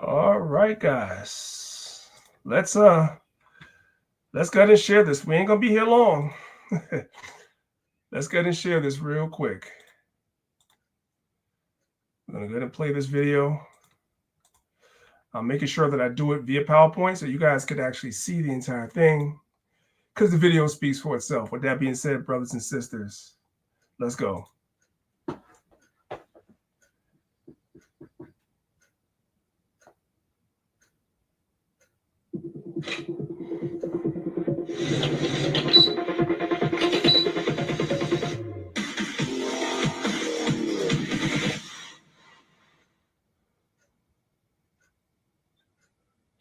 All right, guys. Let's go ahead and share this. We ain't gonna be here long. Let's go ahead and share this real quick. I'm gonna go ahead and play this video. I'm making sure that I do it via PowerPoint so you guys could actually see the entire thing because the video speaks for itself. With that being said, brothers and sisters, let's go.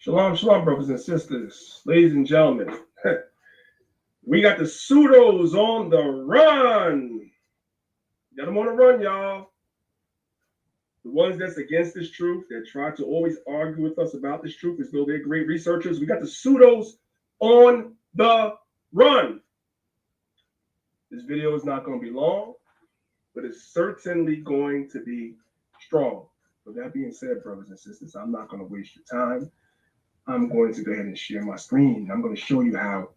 Shalom, shalom, brothers and sisters, ladies and gentlemen. We got the pseudos on the run. Got them on the run, y'all. The ones that's against this truth, that try to always argue with us about this truth as though they're great researchers. We got the pseudos on the run. This video is not going to be long, but it's certainly going to be strong. With that being said, brothers and sisters, I'm not going to waste your time. I'm going to go ahead and share my screen. I'm going to show you how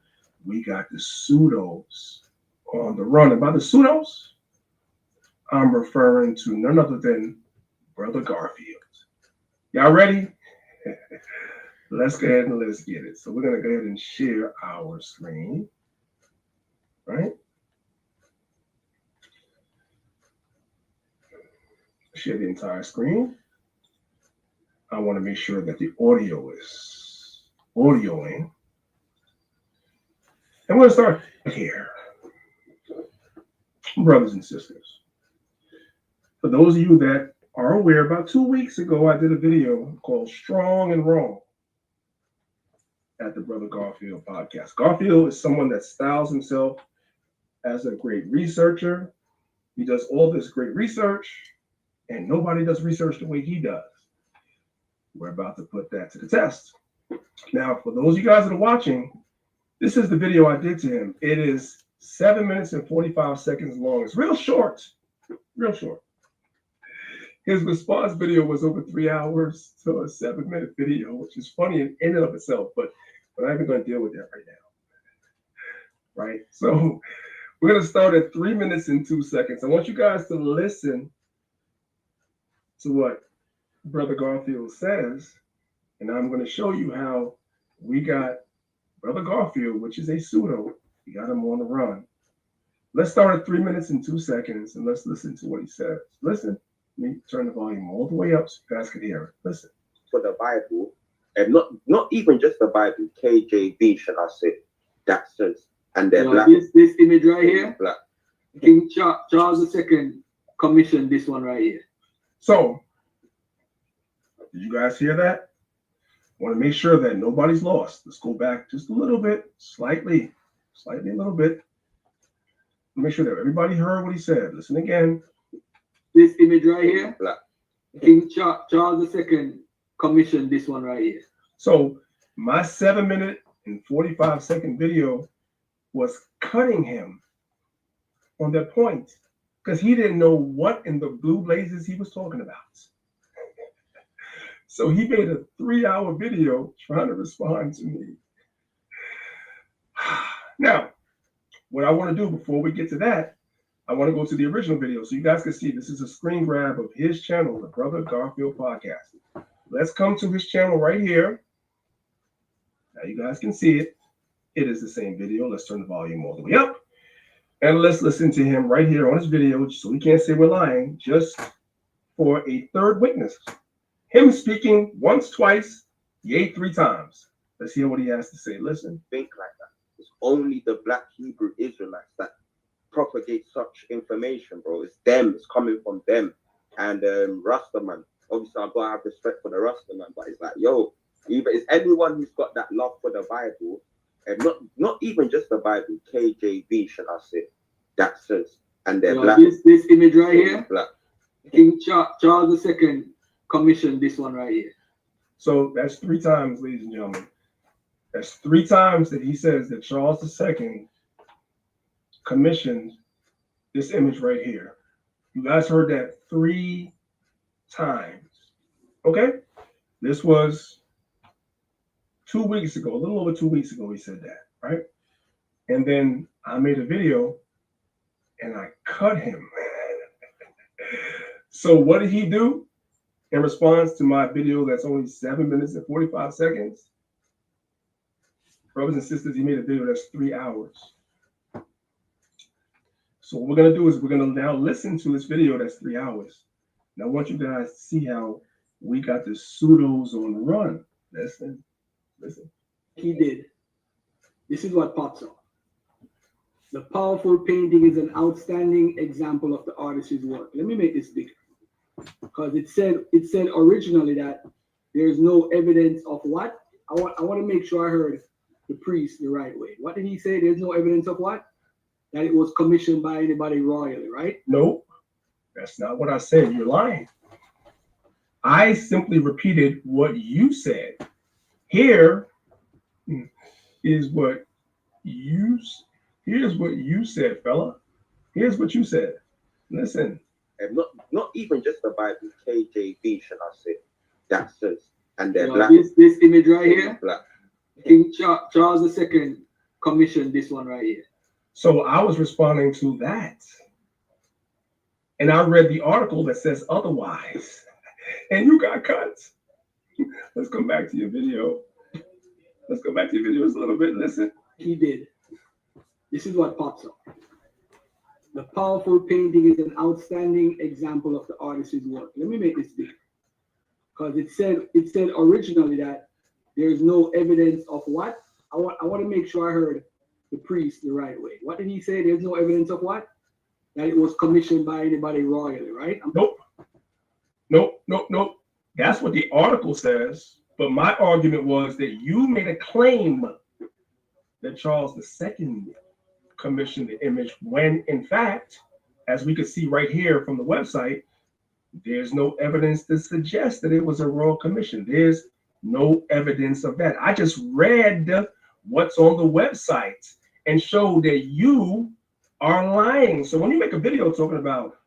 we got the pseudos on the run. And by the pseudos, I'm referring to none other than Brother Garfield. Y'all ready? Let's go ahead and let's get it. So we're going to go ahead and share our screen, right? Share the entire screen. I want to make sure that the audio is audioing. And we're going to start here. Brothers and sisters, for those of you that are aware, about 2 weeks ago, I did a video called Strong and Wrong at the Brother Garfield podcast. Garfield is someone that styles himself as a great researcher. He does all this great research, and nobody does research the way he does. We're about to put that to the test. Now, for those of you guys that are watching, this is the video I did to him. It is 7 minutes and 45 seconds long. It's real short, real short. His response video was over 3 hours to a 7-minute video, which is funny in and of itself, but we're not even going to deal with that right now. Right? So we're going to start at 3 minutes and 2 seconds. I want you guys to listen to what Brother Garfield says, and I'm going to show you how we got Brother Garfield, which is a pseudo. We got him on the run. Let's start at 3 minutes and 2 seconds, and let's listen to what he says. Listen. Let me turn the volume all the way up so you guys can hear it. Listen. For the Bible, and not even just the Bible, KJV, should I say, that says, and they're black. This image right here, black. King Charles II commissioned this one right here. So, did you guys hear that? I want to make sure that nobody's lost. Let's go back just a little bit, slightly a little bit. Make sure that everybody heard what he said. Listen again. This image right here, black. King Charles II commissioned this one right here. So my 7 minute and 45 second video was cutting him on that point because he didn't know what in the blue blazes he was talking about. So he made a 3-hour video trying to respond to me. Now, what I want to do before we get to that, I want to go to the original video so you guys can see this is a screen grab of his channel, the Brother Garfield Podcast. Let's come to his channel right here. Now you guys can see it. It is the same video. Let's turn the volume all the way up. And let's listen to him right here on his video so we can't say we're lying, just for a third witness. Him speaking once, twice, yea, 3 times. Let's hear what he has to say. Listen. Think like that. It's only the black Hebrew Israelites that propagate such information, bro. It's them. It's coming from them. And Rastaman. Obviously, I've got to have respect for the Rastaman, but it's like, yo, even it's anyone who's got that love for the Bible, and not even just the Bible, KJV, should I say, that says, and they're black. This image right here, black. King Charles II commissioned this one right here. So that's 3 times, ladies and gentlemen. That's 3 times that he says that Charles II commissioned this image right here. You guys heard that 3 times. Okay? This was 2 weeks ago, a little over 2 weeks ago, he said that, right? And then I made a video and I cut him. So what did he do in response to my video that's only 7 minutes and 45 seconds? Brothers and sisters, he made a video that's 3 hours. So what we're going to do is we're going to now listen to this video that's 3 hours. Now I want you guys to see how we got the pseudos on the run. Listen. He did. This is what pops up. The powerful painting is an outstanding example of the artist's work. Let me make this bigger. Because it said originally that there's no evidence of what? I want to make sure I heard the priest the right way. What did he say? There's no evidence of what? That it was commissioned by anybody royally, right? Nope. That's not what I said. You're lying. I simply repeated what you said. Here is what here's what you said, fella. Here's what you said. Listen. And not even just the Bible, KJV, should I say? That says, and they're black. This image right here, black. King Charles II commissioned this one right here. So I was responding to that. And I read the article that says otherwise. And you got cut. Let's come back to your video. Let's go back to your video just a little bit. Listen. He did. This is what pops up. The powerful painting is an outstanding example of the artist's work. Let me make this bigger. Because it said originally that there's no evidence of what? I want to make sure I heard the priest the right way. What did he say? There's no evidence of what? That it was commissioned by anybody royally, right? Nope. That's what the article says. But my argument was that you made a claim that Charles II commissioned the image when, in fact, as we could see right here from the website, there's no evidence to suggest that it was a royal commission. There's no evidence of that. I just read what's on the website and showed that you are lying. So when you make a video talking about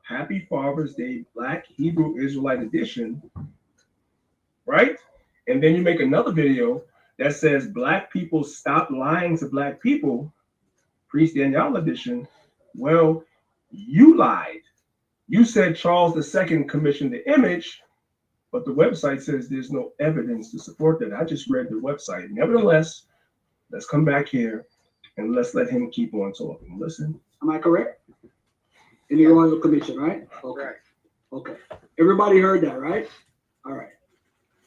Happy Father's Day, Black Hebrew Israelite Edition, right? And then you make another video that says Black people stop lying to Black people, Priest Daniel Edition. Well, you lied. You said Charles II commissioned the image, but the website says there's no evidence to support that. I just read the website. Nevertheless, let's come back here and let's let him keep on talking. Listen. Am I correct? In the royal commission, right? Okay. Right. Okay. Everybody heard that, right? All right.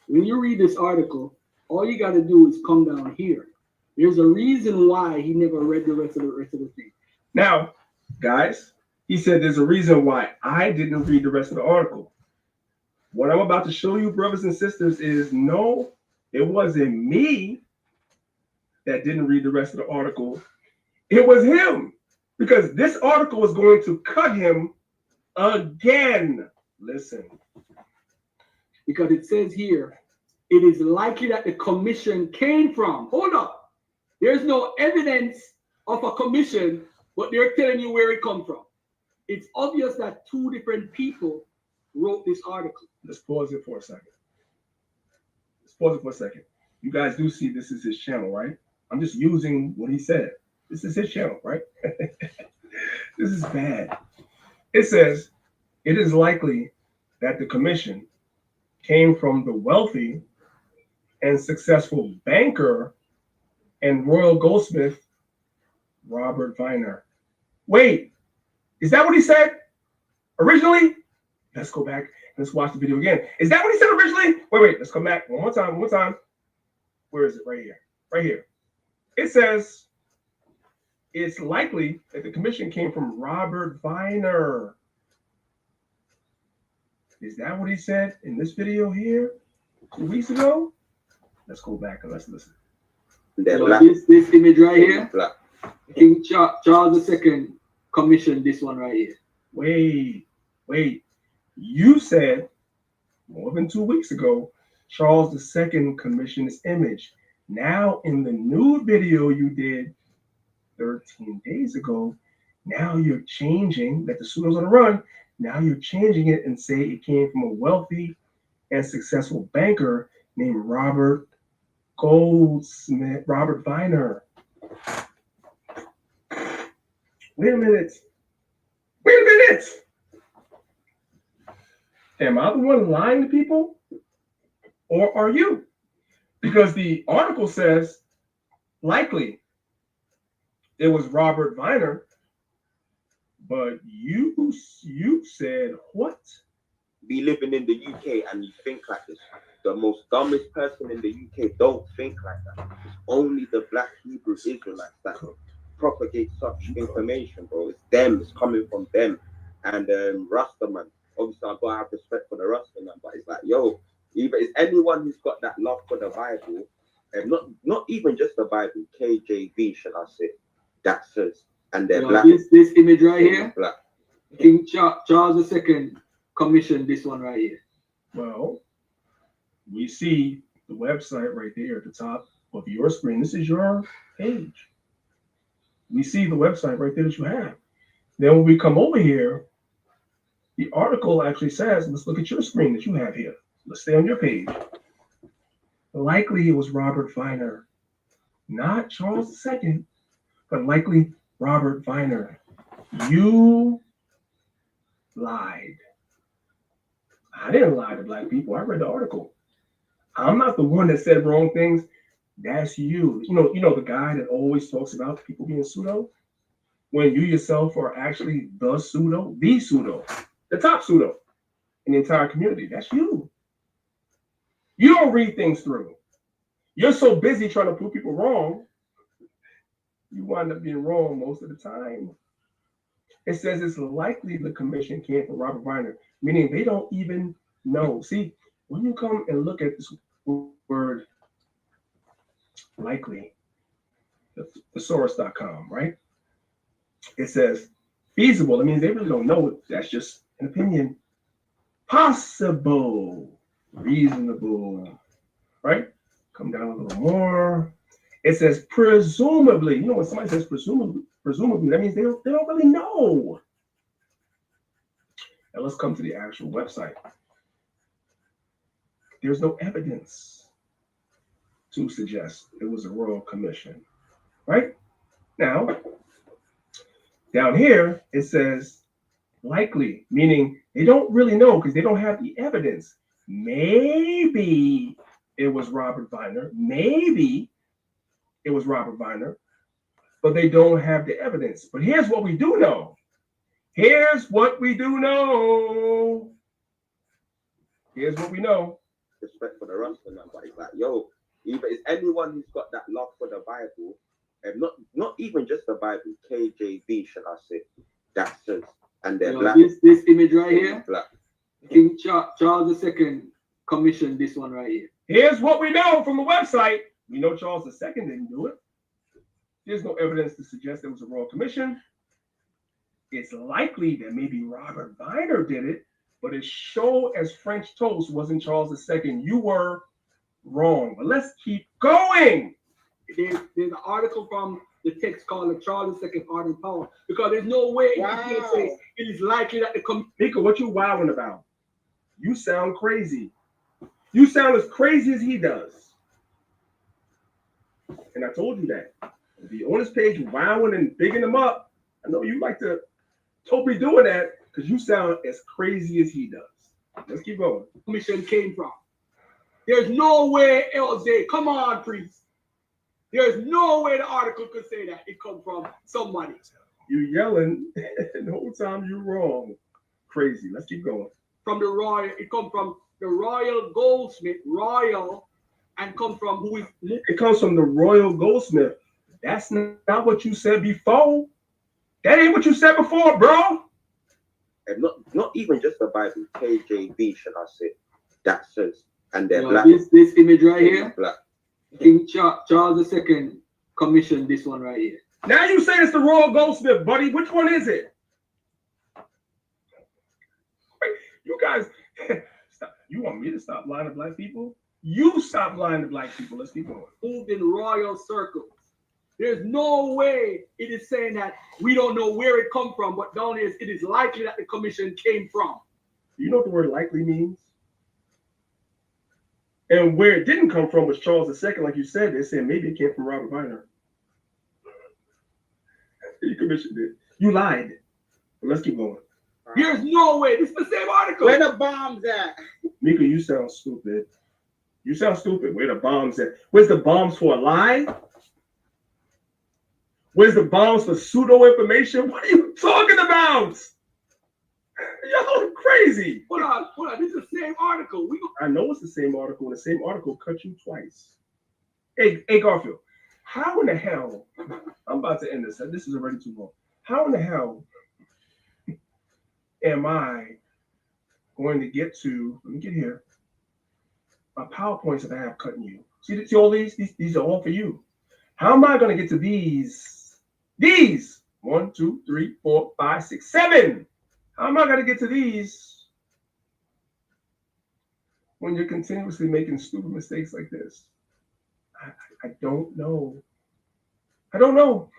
When you read this article, all you got to do is come down here. There's a reason why he never read the rest of the thing. Now, guys, he said there's a reason why I didn't read the rest of the article. What I'm about to show you, brothers and sisters, is no, it wasn't me that didn't read the rest of the article. It was him, because this article is going to cut him again. Listen. Because it says here, it is likely that the commission came from. Hold up. There's no evidence of a commission, but they're telling you where it come from. It's obvious that two different people wrote this article. Let's pause it for a second. You guys do see this is his channel, right? I'm just using what he said. This is his channel, right? This is bad. It says, it is likely that the commission came from the wealthy and successful banker and royal goldsmith, Robert Viner. Wait, is that what he said originally? Let's go back. Let's watch the video again. Is that what he said originally? Wait, let's come back one more time. Where is it? Right here. It says, it's likely that the commission came from Robert Viner. Is that what he said in this video here 2 weeks ago? Let's go back and let's listen. This image right here, Black. King Charles II commissioned this one right here. Wait. You said more than 2 weeks ago, Charles II commissioned this image. Now in the new video you did 13 days ago, now you're changing that the pseudo's on the run. Now you're changing it and say it came from a wealthy and successful banker named Robert Viner. Wait a minute. Am I the one lying to people? Or are you? Because the article says likely it was Robert Viner, but you said what? Be living in the UK and you think like this. The most dumbest person in the UK don't think like that. It's only the black Hebrew Israelites that propagate such information, bro. It's them. It's coming from them. And Rastaman. Obviously, I've got to have respect for the Rastaman, but it's like, yo, even it's anyone who's got that love for the Bible, and not even just the Bible, KJV, shall I say, that says, and they're black. This image right here, black. King Charles II commissioned this one right here. Well, we see the website right there at the top of your screen. This is your page. We see the website right there that you have. Then when we come over here, the article actually says, let's look at your screen that you have here. Let's stay on your page. Likely it was Robert Viner, not Charles II, but likely Robert Viner. You lied. I didn't lie to black people. I read the article. I'm not the one that said wrong things. That's you. You know the guy that always talks about people being pseudo? When you yourself are actually the pseudo, the top pseudo in the entire community. That's you. You don't read things through. You're so busy trying to prove people wrong, you wind up being wrong most of the time. It says it's likely the commission came from Robert Viner, meaning they don't even know. See, when you come and look at this word likely, thesaurus.com, right? It says feasible. That means they really don't know it. That's just an opinion. Possible, reasonable, right? Come down a little more. It says presumably. You know, when somebody says presumably, that means they don't really know. Now let's come to the actual website. There's no evidence to suggest it was a royal commission, right? Now, down here, it says likely, meaning they don't really know because they don't have the evidence. Maybe it was Robert Viner. Maybe it was Robert Viner, but they don't have the evidence. But here's what we do know. Here's what we do know. Here's what we know. Respect for the Rastaman, but it's like, yo, even it's anyone who's got that love for the Bible, and not even just the Bible, KJV, shall I say, that says, and they're black. This image right here, black. King Charles II commissioned this one right here. Here's what we know from the website. We know Charles II didn't do it. There's no evidence to suggest there was a royal commission. It's likely that maybe Robert Viner did it, but as show as French toast wasn't Charles II. You were wrong. But let's keep going. There's an article from the text called the Charles II Art and Power, because there's no way you can say it is likely that the Mika, what you wilding about? You sound crazy. You sound as crazy as he does. And I told you that. If you on his page wilding and bigging him up, I know you like to totally doing that because you sound as crazy as he does. Let's keep going. Commission came from. There's no way else. Come on, priest. There's no way the article could say that it come from somebody. You yelling, and the whole time you're wrong. Crazy. Let's keep going. From the royal, it comes from the royal goldsmith, royal, and come from who is. It comes from the royal goldsmith. That's not what you said before. That ain't what you said before, bro. And not even just the Bible, KJV, shall I say, that says, and they're black. This image right here, black. King Charles II commissioned this one right here. Now you say it's the royal goldsmith, buddy. Which one is it? Wait, you guys, stop. You want me to stop lying to black people? You stop lying to black people. Let's keep going. Moved in royal circles. There's no way it is saying that we don't know where it come from, but down here it is likely that the commission came from. You know what the word likely means? And where it didn't come from was Charles II, like you said. They said maybe it came from Robert Viner. You commissioned it. You lied. But let's keep going. There's no way. This is the same article. Where the bombs at? Mika, you sound stupid. You sound stupid. Where the bombs at? Where's the bombs for a lie? Where's the bombs for pseudo information? What are you talking about? Y'all crazy. Hold on. This is the same article. I know it's the same article, and the same article cut you twice. Hey, Garfield, how in the hell? I'm about to end this. This is already too long. How in the hell am I going to get to? Let me get here. My PowerPoints that I have cutting you. See all these? These are all for you. How am I going to get to these? These 1, 2, 3, 4, 5, 6, 7. How am I going to get to these when you're continuously making stupid mistakes like this? I don't know. I don't know.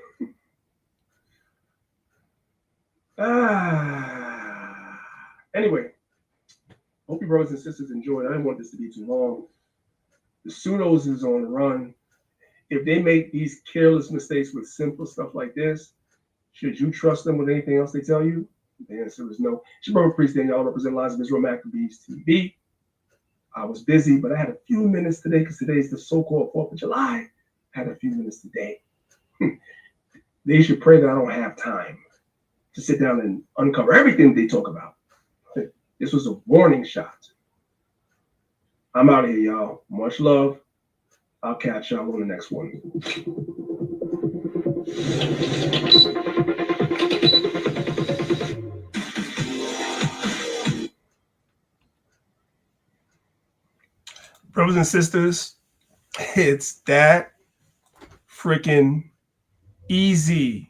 Anyway, hope you brothers and sisters enjoyed. I didn't want this to be too long. The pseudos is on the run. If they make these careless mistakes with simple stuff like this, should you trust them with anything else they tell you? The answer is no. It's your brother Priest Daniel, represent Lions of Israel Maccabees TV. I was busy, but I had a few minutes today because today's the so-called 4th of July. I had a few minutes today. They should pray that I don't have time to sit down and uncover everything they talk about. This was a warning shot. I'm out of here, y'all. Much love. I'll catch y'all on the next one. Brothers and sisters, it's that freaking easy.